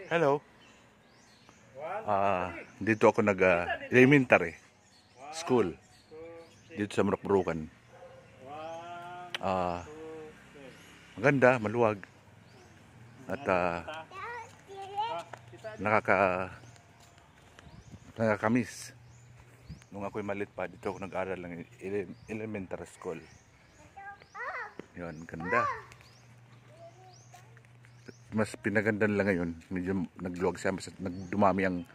Hello. Dito ako nag-elementary school dito sa Marukburukan. Maganda, maluwag at nakakamiss. Nung ako'y malit pa, dito ako nag-aral ng elementary school. Yun, ganda. Mas pinaganda nila ngayon, medyo nagluwag siya, mas nagdumami ang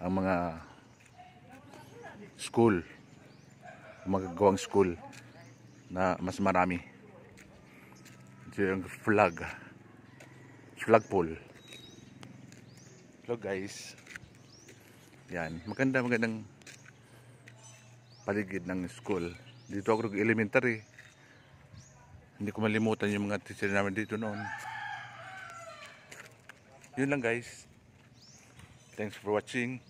mga school, magagawang school na mas marami. Ito yung flagpole. Hello guys. Yan, magandang paligid ng school. Dito ako nag-elementary. Hindi ko malimutan yung mga teacher namin dito noon. Yun lang guys. Thanks for watching.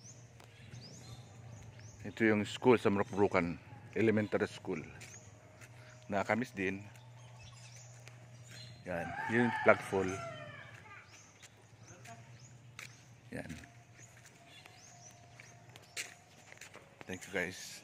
Ito yung school sa Marukburukan, elementary school. Nakakamiss din. Yan, yung flagpole. Yan. Thank you guys.